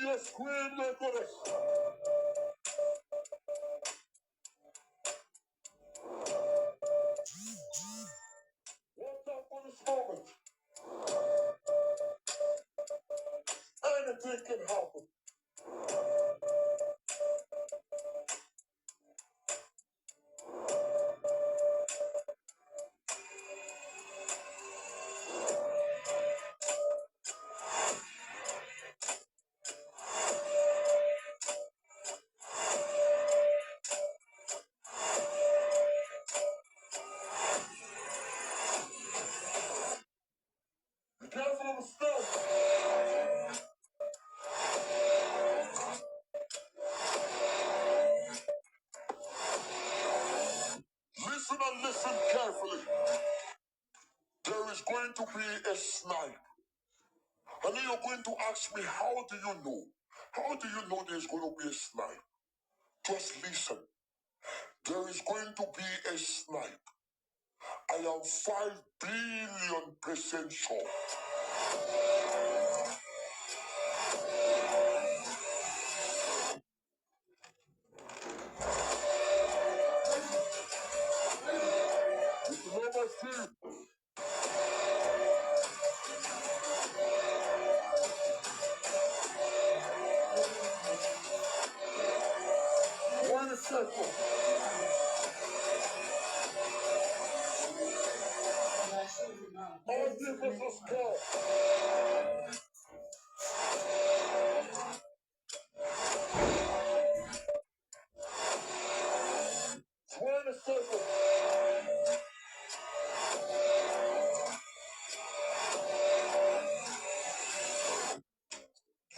your screen recorders. Watch out for this moment. Anything can happen. Be careful of the stone. Listen and listen carefully. There is going to be a snipe. And then you're going to ask me, how do you know? How do you know there's going to be a snipe? Just listen. There is going to be a snipe. I am 5 billion% sure. Number 2. Wait a second. I'll give us a score. Wait a second.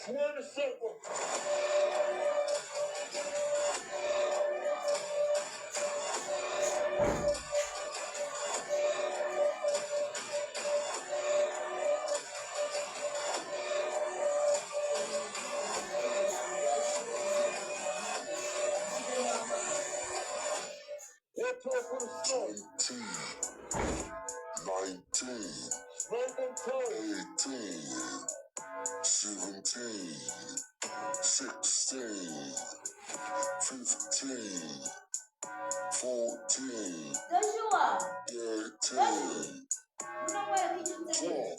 Wait a second. Watch out for the score. 19, 18, 17, 16, 15, 14, 13, 12,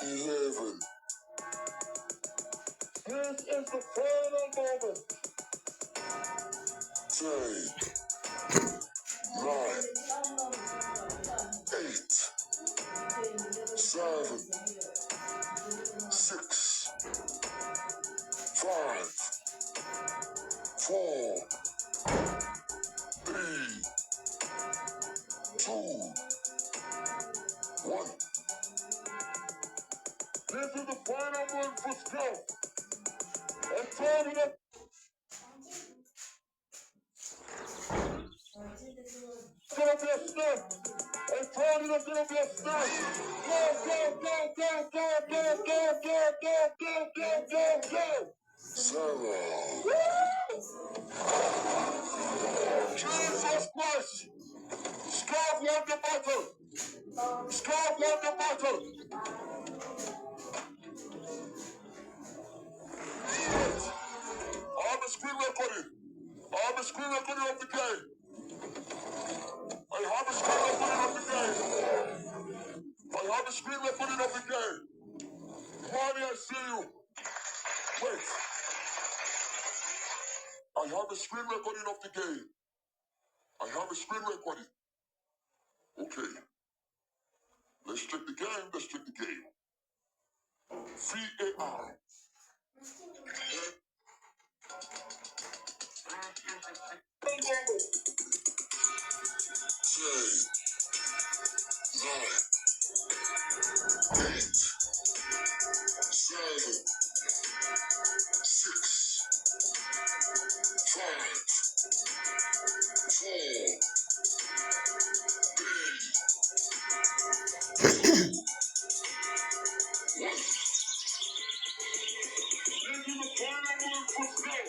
11. This is the final moment. 10, 9, 8, 7, 6, 5, 4, 3, 2, 1. This is the final one for skill. And turn it up. It's gonna be a snap. And turn it up, gonna be a snap. Go. Sarah. Jesus Christ. Scarf won the battle. Scarf won the battle. I have a screen recording. I have a screen recording of the game. I have a screen recording of the game. I have a screen recording of the game. Mommy, I see you. Wait. I have a screen recording of the game. I have a screen recording. Okay. Let's check the game. Let's check the game. VAR. 10, 9, 8, 7, 6, 5, 4, 3, 2, 1. This is the final one for skill.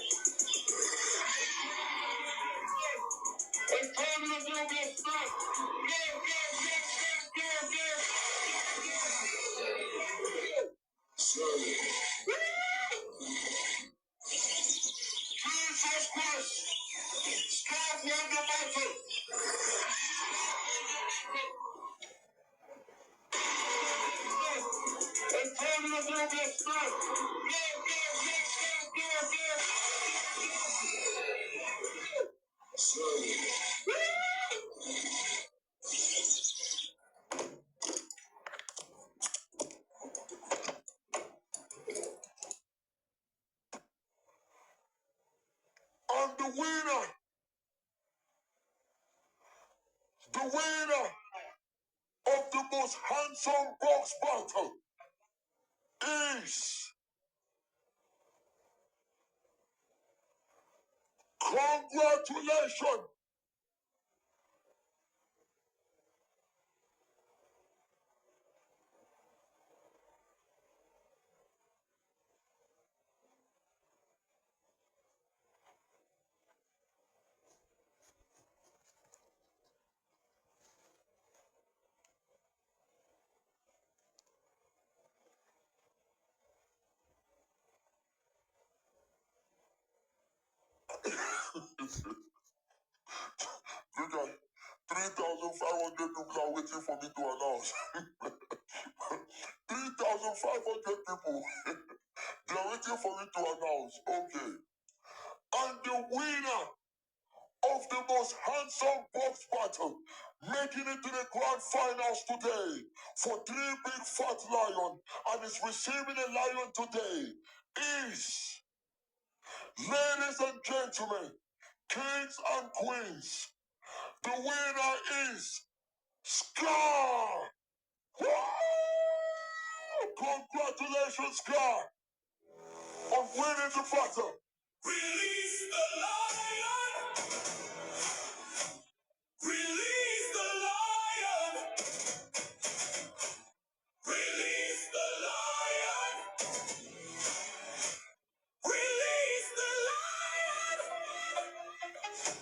And turn it up, gonna be a snap. Go. And the winner of the most handsome box battle is, congratulations, look at 3,500 people are waiting for me to announce. 3,500 people. They are waiting for me to announce. Okay. And the winner of the most handsome box battle, making it to the grand finals today for 3 big fat lion, and is receiving a lion today, is, ladies and gentlemen, kings and queens, the winner is Scar! Woo! Congratulations, Scar, on winning the battle. Release the lion! Release the lion! Release the lion! Release the lion!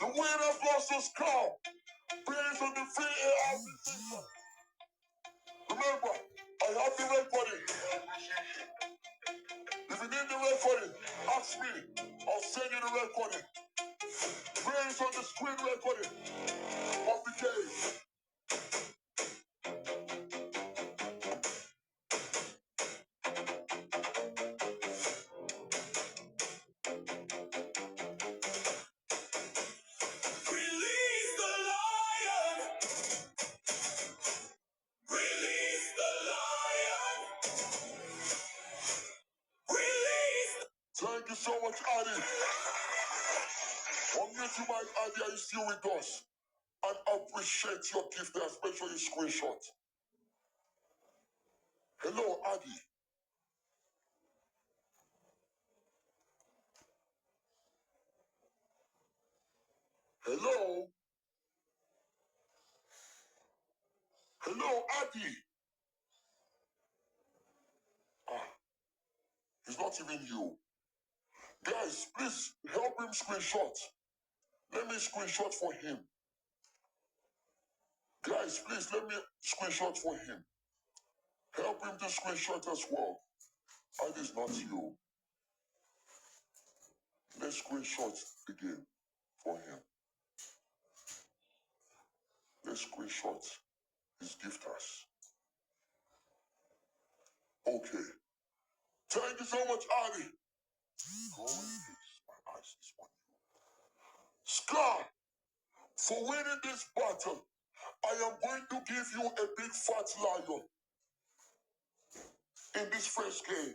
The winner goes to Scar, based on the VAR decision. Remember, I have the recording. If you need the recording, ask me. I'll send you the recording. Based on the screen recording of the game. Release the lion! Release the lion! Release! Thank you so much, Adi. On YouTube, Adi, are you still with us? And appreciate your gift, especially screenshot. Hello, Adi. Hello? Hello, Adi. Ah, it's not even you. Guys, please help him screenshot. Let me screenshot for him. Guys, please let me screenshot for him. Help him to screenshot as well. And it's not you. Let's screenshot again for him. Let's screenshot his gifters. Okay. Thank you so much, Adi. Go and fix my eyes this one. Scar, for winning this battle, I am going to give you a big fat lion in this first game.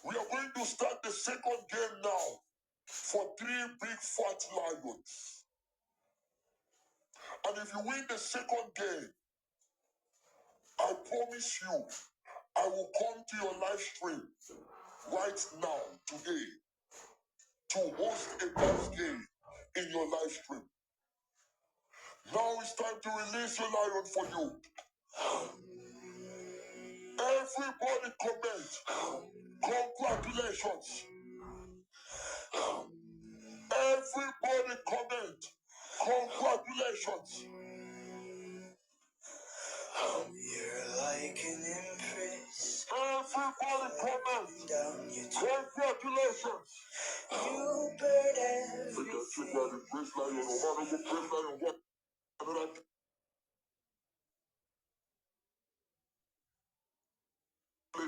We are going to start the second game now for 3 big fat lions. And if you win the second game, I promise you, I will come to your live stream right now, today, to host a box game in your live stream. Now it's time to release your lion for you. Everybody comment. Congratulations. Everybody comment. Congratulations. You're like an empress. Everybody comment. Congratulations. You bird everything. Hold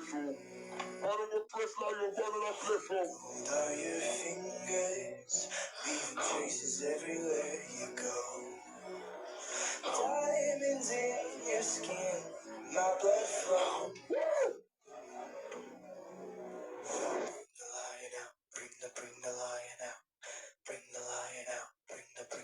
out your fingers, leaving traces everywhere you go. Diamonds in your skin, my blood flow. The lion out, bring the lion out, bring the lion out, bring the lion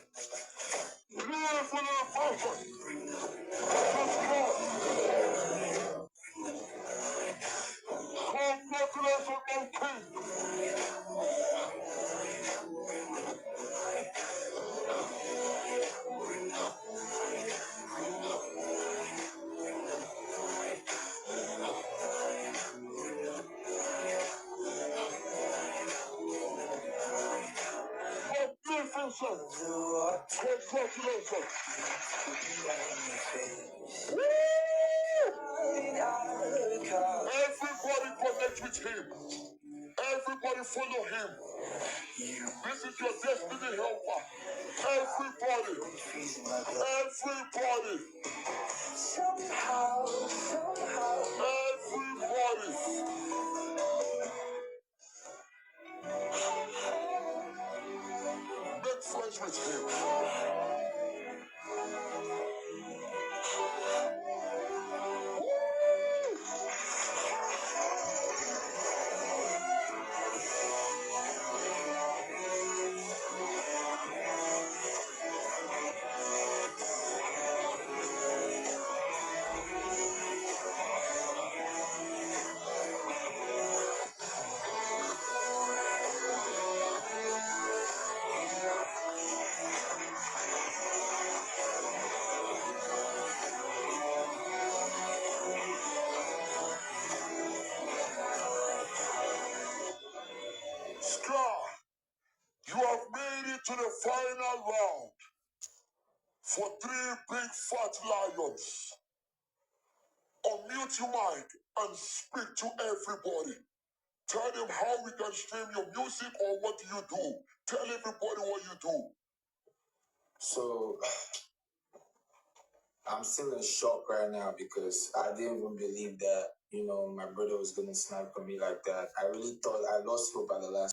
Everybody connect with him. Everybody follow him. This is your destiny helper. Everybody. Everybody. Somehow. Everybody. Make friends with him. Scar, you have made it to the final round for 3 big fat lions. Unmute your mic and speak to everybody. Tell them how we can stream your music or what do you do. Tell everybody what you do. So, I'm still in shock right now because I didn't even believe that, my brother was going to snipe on me like that. I really thought I lost hope at the last